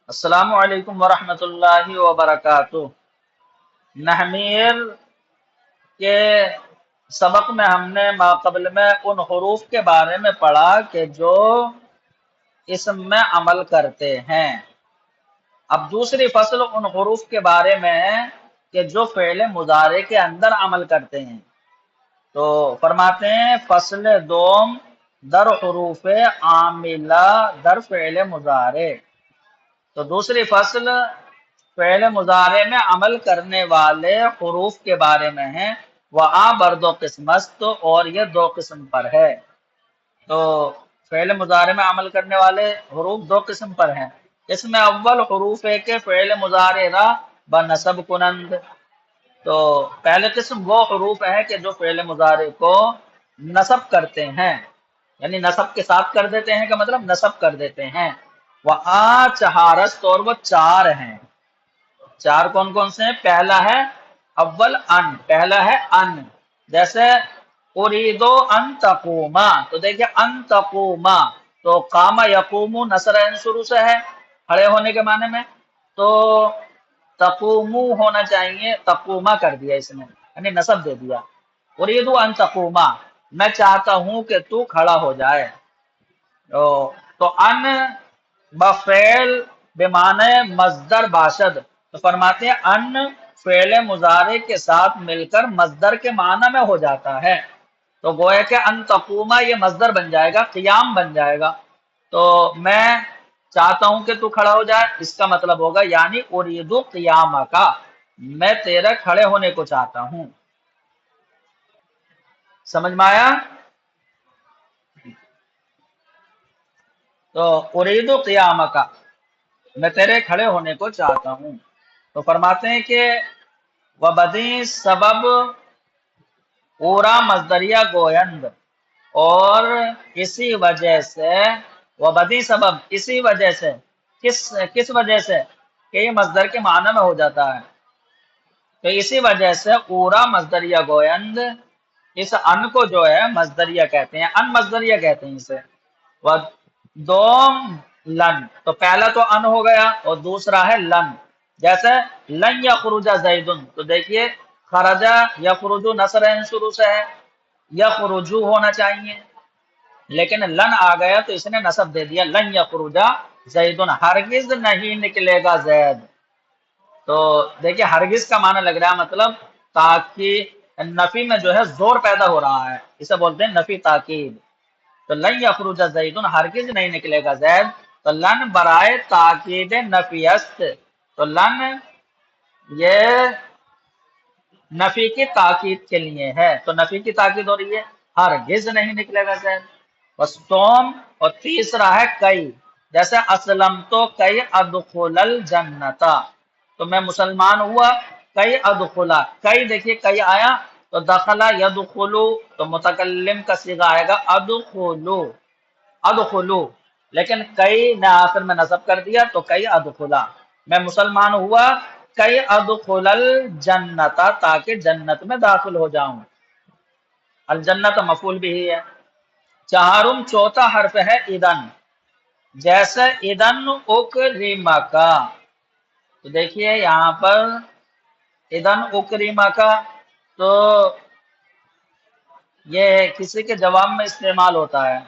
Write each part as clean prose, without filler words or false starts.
السلام علیکم ورحمۃ اللہ وبرکاتہ۔ نحمیر کے سبق میں ہم نے ماقبل میں ان حروف کے بارے میں پڑھا کہ جو اسم میں عمل کرتے ہیں۔ اب دوسری فصل ان حروف کے بارے میں ہے کہ جو فعل مضارع کے اندر عمل کرتے ہیں۔ تو فرماتے ہیں فصل دوم در حروف عاملہ در فعل مضارع۔ تو دوسری فصل فعل مضارع میں عمل کرنے والے حروف کے بارے میں ہے۔ وہاں بر دو قسم است، اور یہ دو قسم پر ہے۔ تو فعل مضارع میں عمل کرنے والے حروف دو قسم پر ہیں۔ اس میں اول حروف ہے کہ فعل مضارع را بنصب کنند۔ تو پہلے قسم وہ حروف ہے کہ جو فعل مضارع کو نصب کرتے ہیں، یعنی نصب کے ساتھ کر دیتے ہیں کا مطلب نصب کر دیتے ہیں۔ وہ چہارست، اور وہ چار ہیں۔ چار کون کون سے ہیں؟ پہلا ہے اول ان، پہلا ہے ان، جیسے اریدو ان تقوما، تو دیکھیں ان تقوما، تو قام یقوم نصر ان شروع سے ہے کھڑے ہونے کے معنی میں، تو تقومو ہونا چاہیے، تقوما کر دیا اس نے، یعنی نصب دے دیا۔ اریدو ان تقوما، میں چاہتا ہوں کہ تو کھڑا ہو جائے۔ تو ان بفعل بمعنی مصدر باشد، تو فرماتے ہیں ان فعل مضارع کے ساتھ مل کر مصدر کے معنی میں ہو جاتا ہے۔ تو گویا کہ ان تقوما یہ مصدر بن جائے گا، قیام بن جائے گا۔ تو میں چاہتا ہوں کہ تو کھڑا ہو جائے، اس کا مطلب ہوگا یعنی اریدو قیامہ کا، میں تیرے کھڑے ہونے کو چاہتا ہوں۔ سمجھ میں آیا؟ تو اریدو قیامہ کا، میں تیرے کھڑے ہونے کو چاہتا ہوں۔ تو فرماتے ہیں کہ وبدی سبب پورا مصدریہ گویند، اور اسی وجہ سے وبدی سبب، اسی وجہ سے، کس وجہ سے کہ یہ مصدر کے معنی میں ہو جاتا ہے، تو اسی وجہ سے پورا مصدریہ گویند، اس ان کو جو ہے مصدریہ کہتے ہیں، ان مصدریہ کہتے ہیں اسے۔ دوم لن، تو پہلا تو ان ہو گیا، اور دوسرا ہے لن، جیسے لن یخرج زیدن، تو دیکھیے خرجہ یخرجو نصر شروع سے ہے، یخرجو ہونا چاہیے، لیکن لن آ گیا تو اس نے نصب دے دیا، لن یخرج زیدن، ہرگز نہیں نکلے گا زید۔ تو دیکھیے ہرگز کا معنی لگ رہا ہے مطلب تاکید، نفی میں جو ہے زور پیدا ہو رہا ہے، اسے بولتے ہیں نفی تاکید۔ تو لن یخرج زیدن، ہرگز نہیں نکلے گا زید، تو لن برائے تاکید نفی است، تو لن یہ نفی کی تاکید کے لیے ہے، تو نفی کی تاکید ہو رہی ہے، ہرگز نہیں نکلے گا زید۔ بس توم، اور تیسرا ہے کئی، جیسے اسلم تو کئی ادخل الجنتا، تو میں مسلمان ہوا کئی ادخلا، کئی دیکھیے کئی آیا تو دخلا یدخلو، تو متکلم کا صیغہ آئے گا ادخلو، ادخلو، لیکن کئی نے آخر میں نصب کر دیا تو کئی ادخلا، میں مسلمان ہوا کئی ادخل الجنتا، تاکہ جنت میں داخل ہو جاؤں، الجنت مفعول بھی ہے۔ چہارم چوتھا حرف ہے اذن، جیسے اذن اکرمہ کا، تو دیکھیے یہاں پر اذن اکرمہ کا، تو یہ کسی کے جواب میں استعمال ہوتا ہے۔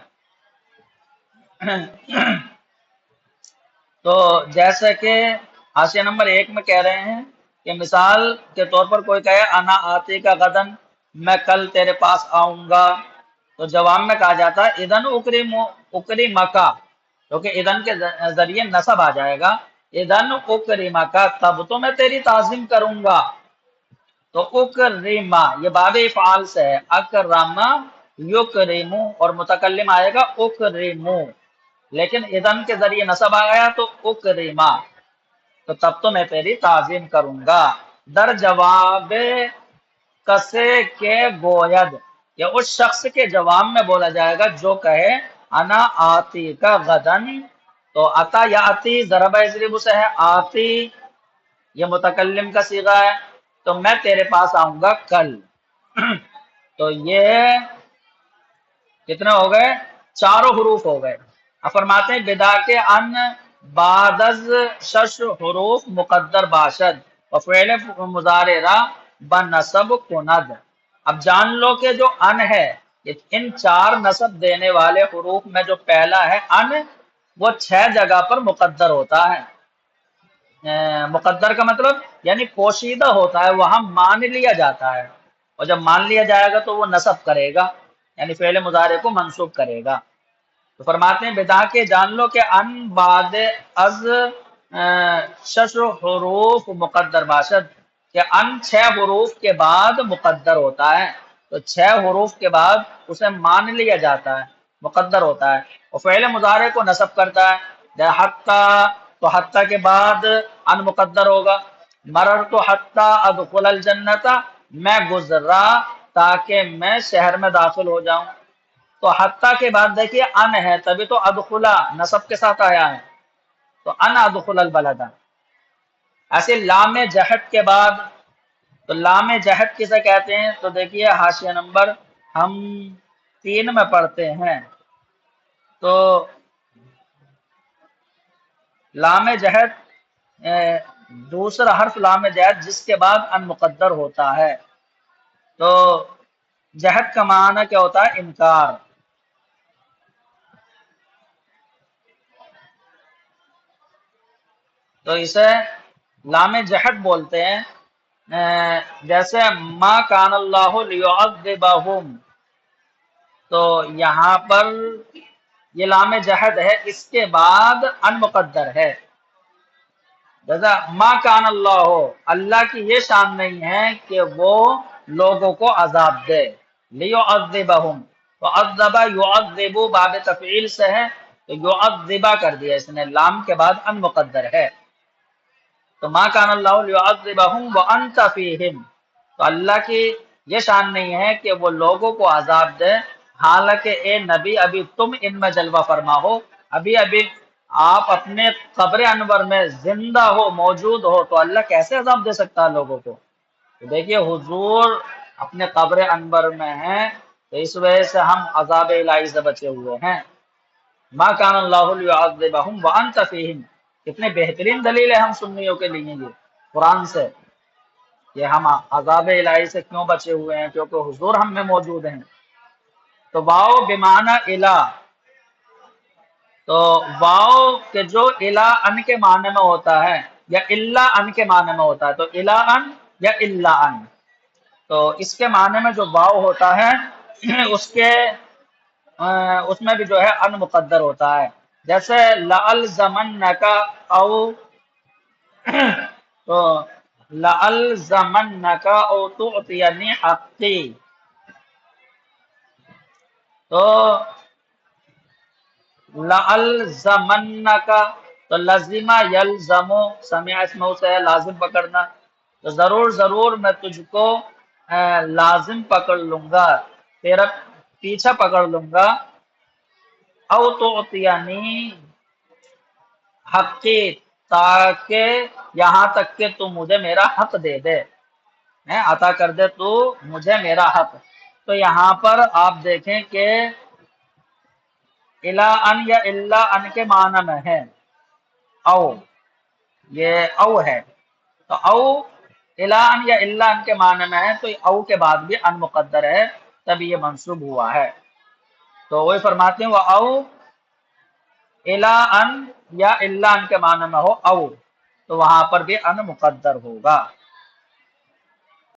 تو جیسے کہ حاشیہ نمبر 1 میں کہہ رہے ہیں کہ مثال کے طور پر کوئی کہے انا آتی کا غدن، میں کل تیرے پاس آؤں گا، تو جواب میں کہا جاتا ہے اذن اکرمکا، کیونکہ اذن کے ذریعے نصب آ جائے گا، اذن اکرمکا، تب تو میں تیری تعظیم کروں گا۔ تو اکرما یہ باب افعال سے ہے، اکرما یکرمو، اور متکلم آئے گا اکرمو، لیکن اذن کے ذریعے نصب آ گیا تو اکرما، تو تب تو میں تیری تعظیم کروں گا۔ در جواب کسے کے گوید، یا اس شخص کے جواب میں بولا جائے گا جو کہے انا آتی کا غدن، تو اتا یا آتی ضرب یضرب سے ہے، آتی یہ متکلم کا صیغہ ہے، تو میں تیرے پاس آؤں گا کل۔ تو یہ کتنے ہو گئے؟ چاروں حروف ہو گئے۔ اب فرماتے ہیں بدا کے ان بعد از شش حروف مقدر باشد و فعل مضارع را بنصب کند۔ اب جان لو کہ جو ان ہے ان چار نصب دینے والے حروف میں جو پہلا ہے ان، وہ 6 جگہ پر مقدر ہوتا ہے۔ مقدر کا مطلب یعنی پوشیدہ ہوتا ہے، وہاں مان لیا جاتا ہے، اور جب مان لیا جائے گا تو وہ نصب کرے گا، یعنی فعل مضارع کو منصوب کرے گا۔ تو فرماتے ہیں بدا کے جان لو کہ ان بعد از شش حروف مقدر باشد، کہ ان 6 حروف کے بعد مقدر ہوتا ہے، تو 6 حروف کے بعد اسے مان لیا جاتا ہے، مقدر ہوتا ہے، اور فعل مضارع کو نصب کرتا ہے۔ حتی، تو حتی کے بعد ان مقدر ہوگا۔ مررت حتی ادخل الجنت، میں گزرا تاکہ میں شہر میں داخل ہو جاؤں۔ تو حتی کے بعد دیکھیے ان ہے، تبھی تو ادخلا نصب کے ساتھ آیا ہے، تو ان ادخل البلد۔ ایسے لام جہد کے بعد، تو لام جہد کسے کہتے ہیں؟ تو دیکھیے حاشیہ نمبر ہم 3 میں پڑھتے ہیں، تو لام جہد دوسرا حرف لام جہد جس کے بعد ان مقدر ہوتا ہے، تو جہد کا معنی کیا ہوتا ہے؟ انکار۔ تو اسے لام جہد بولتے ہیں۔ جیسے ما کان اللہ لیعذبہم، تو یہاں پر یہ لام جہد ہے، اس کے بعد ان مقدر ہے۔ جیسا ما کان اللہ ہو، اللہ کی یہ شان نہیں ہے کہ وہ لوگوں کو عذاب دے، لیعذبہم، تو عذب یعذب باب تفعیل سے ہے، تو یعذبہ کر دیا اس نے، لام کے بعد ان مقدر ہے۔ تو ما کان اللہ لیعذبہم وانت فیہم، تو اللہ کی یہ شان نہیں ہے کہ وہ لوگوں کو عذاب دے، حالانکہ اے نبی ابھی تم ان میں جلوہ فرما ہو، ابھی آپ اپنے قبر انور میں زندہ ہو، موجود ہو، تو اللہ کیسے عذاب دے سکتا ہے لوگوں کو؟ تو دیکھیے حضور اپنے قبر انور میں ہیں، تو اس وجہ سے ہم عذاب الہی سے بچے ہوئے ہیں۔ ما کان اللہ لیعذبہم وانت فیہم، کتنے بہترین دلیل ہے ہم سنیوں کے لیے یہ قرآن سے، کہ ہم عذاب الہی سے کیوں بچے ہوئے ہیں؟ کیونکہ حضور ہم میں موجود ہیں۔ تو واو بمعنی الہ، تو واو کہ جو الہ ان کے معنی میں ہوتا ہے یا الا ان کے معنی میں ہوتا ہے، تو الہ ان یا الا ان، تو اس کے معنی میں جو واو ہوتا ہے اس میں بھی جو ہے ان مقدر ہوتا ہے۔ جیسے لَأَلْزَمَنَّكَ، او تو لَأَلْزَمَنَّكَ او تُعْطِيَنِي حَقِّي، تو لَأَلْزَمَنَّكَ، تو لَزِمَ یلزم، سمع اسمہ سے ہے لازم پکڑنا، تو ضرور ضرور میں تجھ کو لازم پکڑ لوں گا، تیرا پیچھا پکڑ لوں گا، او تعطینی حقی، تاکہ یہاں تک کہ تو مجھے میرا حق دے دے، عطا کر دے تو مجھے میرا حق۔ تو یہاں پر آپ دیکھیں کہ الا ان یا الا ان کے معنی میں ہے، او یہ او ہے، تو او الا ان یا الا ان کے معنی میں ہے، تو او کے بعد بھی ان مقدر ہے، تب یہ منصوب ہوا ہے۔ تو وہی فرماتے ہیں وہ او الا ان یا الا ان کے معنی میں ہو او، تو وہاں پر بھی ان مقدر ہوگا۔